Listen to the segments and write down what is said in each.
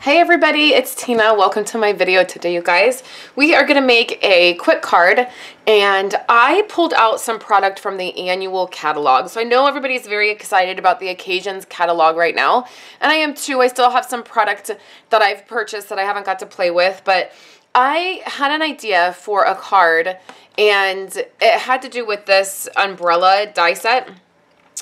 Hey everybody, it's Tina. Welcome to my video today, you guys. We are going to make a quick card, and I pulled out some product from the annual catalog. So I know everybody's very excited about the occasions catalog right now, and I am too. I still have some product that I've purchased that I haven't got to play with, but I had an idea for a card, and it had to do with this umbrella die set.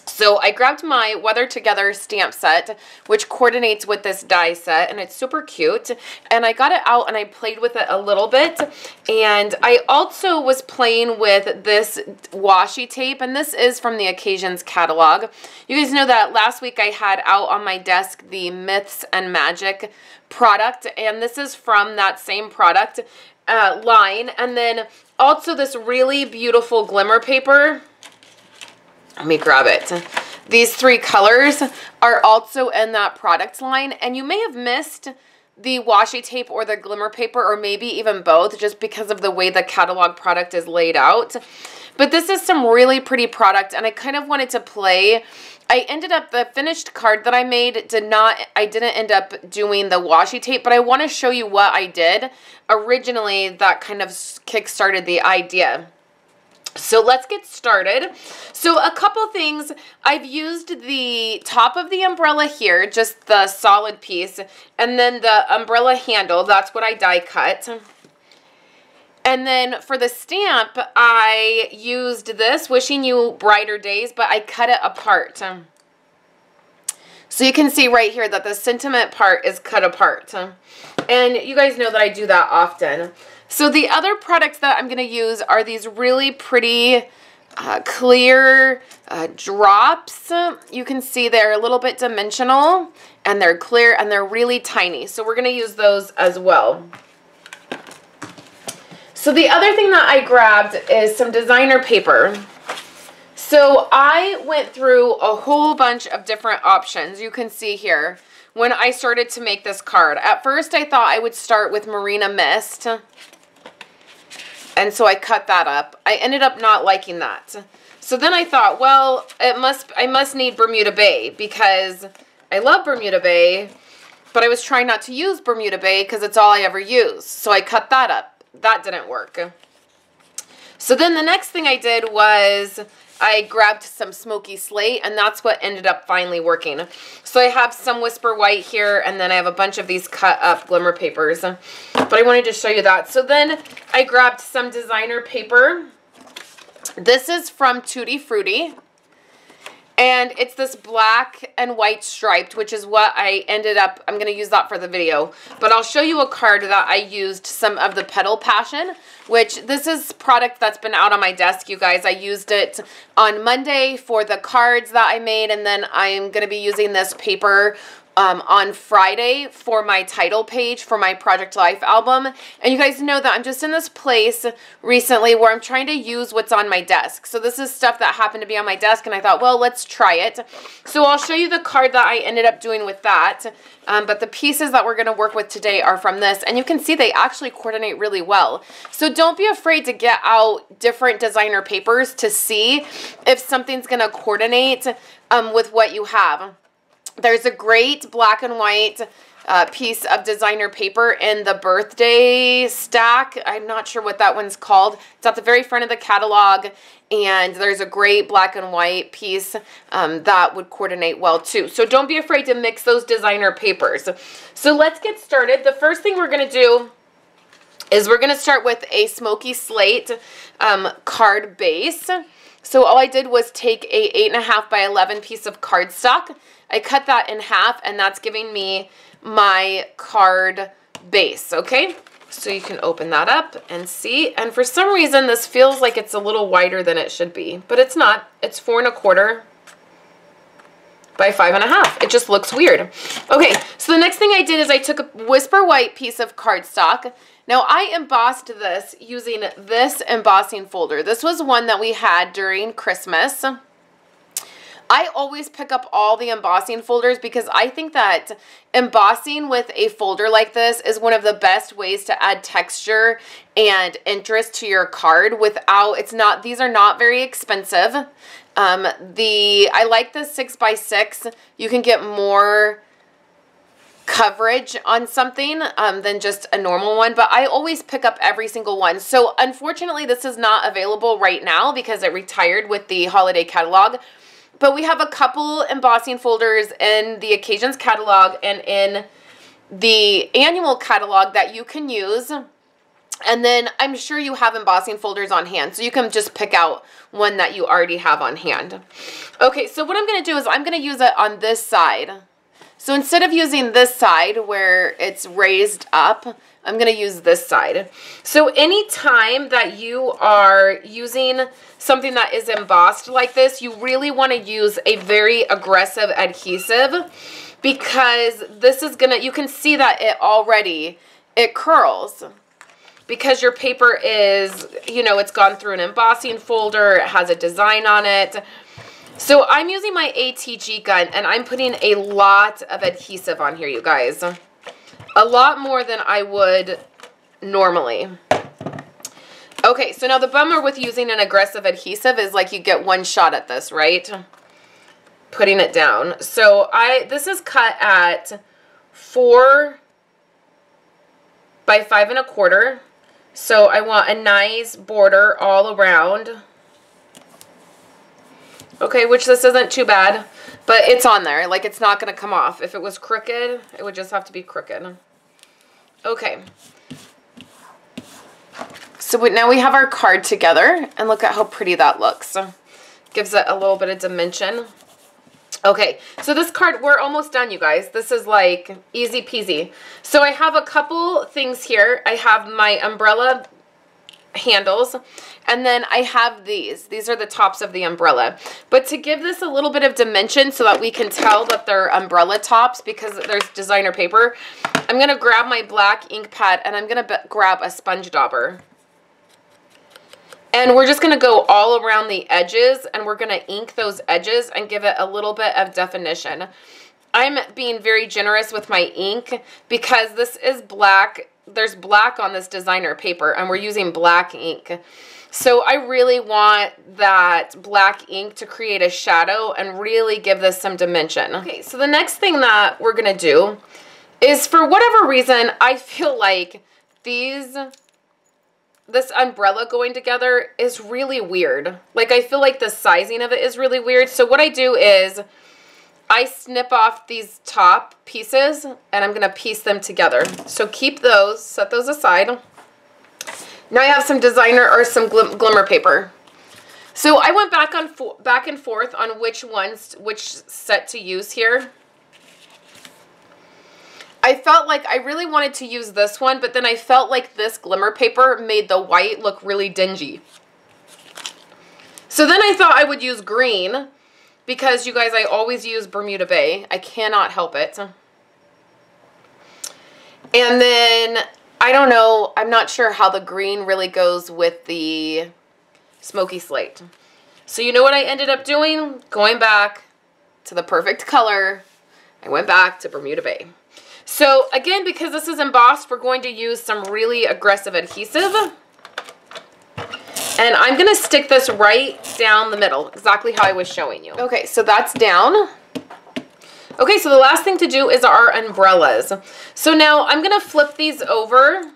So I grabbed my Weather Together stamp set, which coordinates with this die set, and it's super cute. And I got it out and I played with it a little bit. And I also was playing with this washi tape, and this is from the Occasions catalog. You guys know that last week I had out on my desk the Myths and Magic product, and this is from that same product line. And then also this really beautiful glimmer paper. Let me grab it. These three colors are also in that product line, and you may have missed the washi tape or the glimmer paper, or maybe even both, just because of the way the catalog product is laid out. But this is some really pretty product, and I kind of wanted to play. I ended up, the finished card that I made I didn't end up doing the washi tape, but I want to show you what I did originally that kind of kick-started the idea. So let's get started. So a couple things, I've used the top of the umbrella here, just the solid piece, and then the umbrella handle, that's what I die cut. And then for the stamp, I used this, Wishing You Brighter Days, but I cut it apart. So you can see right here that the sentiment part is cut apart. And you guys know that I do that often. So the other products that I'm going to use are these really pretty clear drops. You can see they're a little bit dimensional, and they're clear, and they're really tiny. So we're going to use those as well. So the other thing that I grabbed is some designer paper. So I went through a whole bunch of different options. You can see here when I started to make this card. At first I thought I would start with Marina Mist. And so I cut that up. I ended up not liking that. So then I thought, well, I must need Bermuda Bay, because I love Bermuda Bay, but I was trying not to use Bermuda Bay because it's all I ever use. So I cut that up. That didn't work. So then the next thing I did was I grabbed some Smoky Slate, and that's what ended up finally working. So I have some Whisper White here, and then I have a bunch of these cut up glimmer papers. But I wanted to show you that. So then I grabbed some designer paper. This is from Tutti Frutti. And it's this black and white striped, which is what I ended up, I'm going to use that for the video. But I'll show you a card that I used some of the Petal Passion, which this is product that's been out on my desk, you guys. I used it on Monday for the cards that I made, and then I'm going to be using this paper on Friday for my title page for my Project Life album. And you guys know that I'm just in this place recently where I'm trying to use what's on my desk. So this is stuff that happened to be on my desk, and I thought, well, let's try it. So I'll show you the card that I ended up doing with that. But the pieces that we're going to work with today are from this, and you can see they actually coordinate really well. So don't be afraid to get out different designer papers to see if something's going to coordinate with what you have. There's a great black and white piece of designer paper in the birthday stack. I'm not sure what that one's called. It's at the very front of the catalog, and there's a great black and white piece that would coordinate well too. So don't be afraid to mix those designer papers. So let's get started. The first thing we're going to do is we're going to start with a Smoky Slate card base. So all I did was take a 8.5 by 11 piece of cardstock. I cut that in half, and that's giving me my card base, okay? So you can open that up and see. And for some reason, this feels like it's a little wider than it should be, but it's not. It's 4 1/4 by 5 1/2. It just looks weird. Okay, so the next thing I did is I took a Whisper White piece of cardstock. Now I embossed this using this embossing folder. This was one that we had during Christmas. I always pick up all the embossing folders because I think that embossing with a folder like this is one of the best ways to add texture and interest to your card without, these are not very expensive. I like the 6x6. You can get more coverage on something than just a normal one, but I always pick up every single one. So unfortunately, this is not available right now because it retired with the holiday catalog, but we have a couple embossing folders in the occasions catalog and in the annual catalog that you can use. And then I'm sure you have embossing folders on hand, so you can just pick out one that you already have on hand. Okay, so what I'm going to do is I'm going to use it on this side. So instead of using this side where it's raised up, I'm going to use this side. So anytime that you are using something that is embossed like this, you really want to use a very aggressive adhesive, because this is going to, you can see that it curls. Because your paper is, you know, it's gone through an embossing folder, it has a design on it. So I'm using my ATG gun and I'm putting a lot of adhesive on here, you guys. A lot more than I would normally. Okay, so now the bummer with using an aggressive adhesive is like you get one shot at this, right? Putting it down. So this is cut at 4 by 5 1/4. So I want a nice border all around. Okay, which this isn't too bad, but it's on there. Like, it's not going to come off. If it was crooked, it would just have to be crooked. Okay. So now we have our card together, and look at how pretty that looks. Gives it a little bit of dimension. Okay, so this card, we're almost done, you guys. This is like easy peasy. So I have a couple things here. I have my umbrella handles, and then I have these. These are the tops of the umbrella. But to give this a little bit of dimension so that we can tell that they're umbrella tops because there's designer paper, I'm going to grab my black ink pad and I'm going to grab a sponge dauber. And we're just going to go all around the edges, and we're going to ink those edges and give it a little bit of definition. I'm being very generous with my ink because this is black. There's black on this designer paper, and we're using black ink. So I really want that black ink to create a shadow and really give this some dimension. Okay, so the next thing that we're going to do is, for whatever reason, I feel like this umbrella going together is really weird. Like, I feel like the sizing of it is really weird. So what I do is I snip off these top pieces and I'm going to piece them together. So keep those, set those aside. Now I have some designer or some glimmer paper. So I went back and forth on which set to use here. I felt like I really wanted to use this one, but then I felt like this glimmer paper made the white look really dingy. So then I thought I would use green, because you guys, I always use Bermuda Bay. I cannot help it. And then, I don't know, I'm not sure how the green really goes with the smoky slate. So you know what I ended up doing? Going back to the perfect color, I went back to Bermuda Bay. So again, because this is embossed, we're going to use some really aggressive adhesive. And I'm going to stick this right down the middle, exactly how I was showing you. Okay, so that's down. Okay, so the last thing to do is our umbrellas. So now I'm going to flip these over.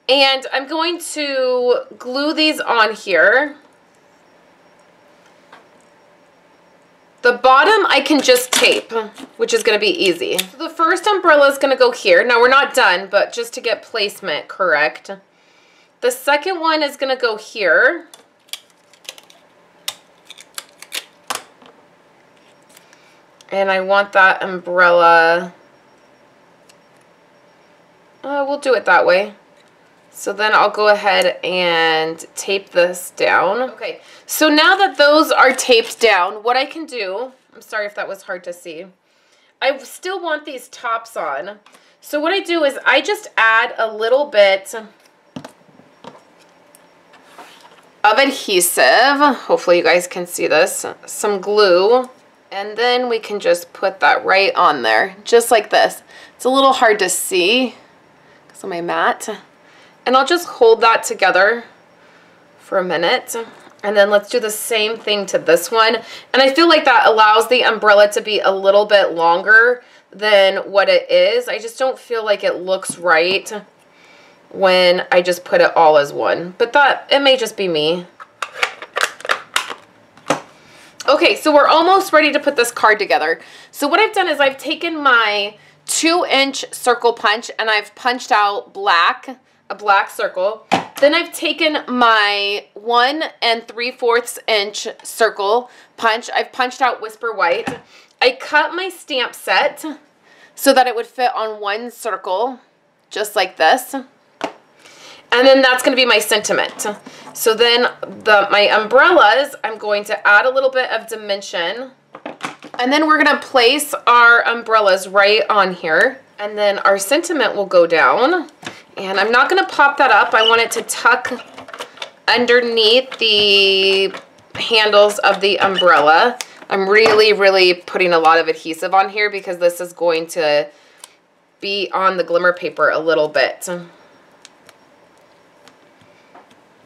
And I'm going to glue these on here. The bottom I can just tape, which is going to be easy. So the first umbrella is going to go here. Now we're not done, but just to get placement correct. The second one is going to go here. And I want that umbrella. We'll do it that way. So then I'll go ahead and tape this down. Okay, so now that those are taped down, what I can do, I'm sorry if that was hard to see, I still want these tops on. So what I do is I just add a little bit of adhesive. Hopefully you guys can see this. Some glue. And then we can just put that right on there, just like this. It's a little hard to see because of my mat. And I'll just hold that together for a minute. And then let's do the same thing to this one. And I feel like that allows the umbrella to be a little bit longer than what it is. I just don't feel like it looks right when I just put it all as one. But it may just be me. Okay, so we're almost ready to put this card together. So what I've done is I've taken my 2-inch circle punch and I've punched out a black circle. Then I've taken my 1 3/4 inch circle punch. I've punched out Whisper White. I cut my stamp set so that it would fit on one circle, just like this. And then that's going to be my sentiment. So then my umbrellas, I'm going to add a little bit of dimension. And then we're going to place our umbrellas right on here. And then our sentiment will go down. And I'm not going to pop that up. I want it to tuck underneath the handles of the umbrella. I'm really putting a lot of adhesive on here because this is going to be on the glimmer paper a little bit.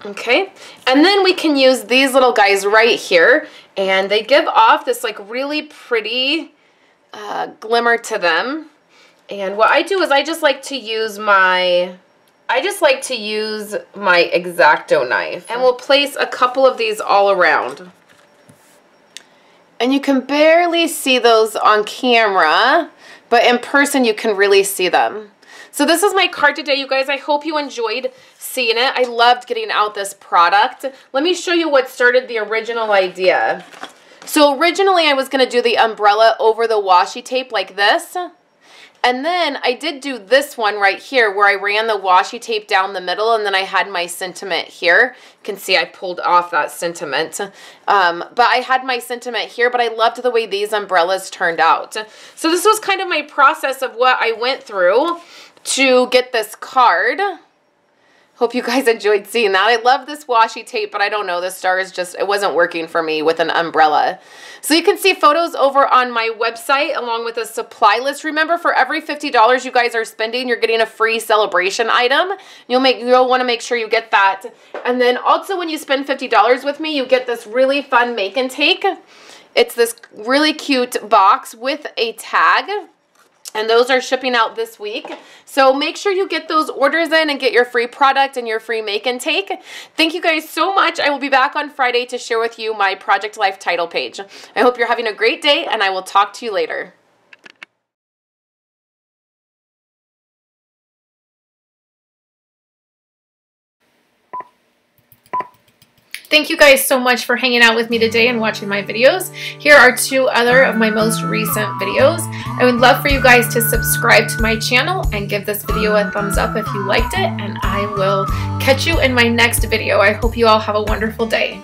Okay, and then we can use these little guys right here, and they give off this like really pretty glimmer to them. And what I do is I just like to use my X-Acto knife, and we'll place a couple of these all around. And you can barely see those on camera, but in person you can really see them. So this is my card today, you guys. I hope you enjoyed seeing it. I loved getting out this product. Let me show you what started the original idea. So originally I was going to do the umbrella over the washi tape like this. And then I did do this one right here where I ran the washi tape down the middle and then I had my sentiment here. You can see I pulled off that sentiment. But I had my sentiment here, but I loved the way these umbrellas turned out. So this was kind of my process of what I went through to get this card. Hope you guys enjoyed seeing that. I love this washi tape, but I don't know, the stars just, it wasn't working for me with an umbrella. So you can see photos over on my website along with a supply list. Remember, for every $50 you guys are spending, you're getting a free celebration item. You'll want to make sure you get that. And then also when you spend $50 with me, you get this really fun make and take. It's this really cute box with a tag. And those are shipping out this week. So make sure you get those orders in and get your free product and your free make and take. Thank you guys so much. I will be back on Friday to share with you my Project Life title page. I hope you're having a great day, and I will talk to you later. Thank you guys so much for hanging out with me today and watching my videos. Here are 2 other of my most recent videos. I would love for you guys to subscribe to my channel and give this video a thumbs up if you liked it, and I will catch you in my next video. I hope you all have a wonderful day.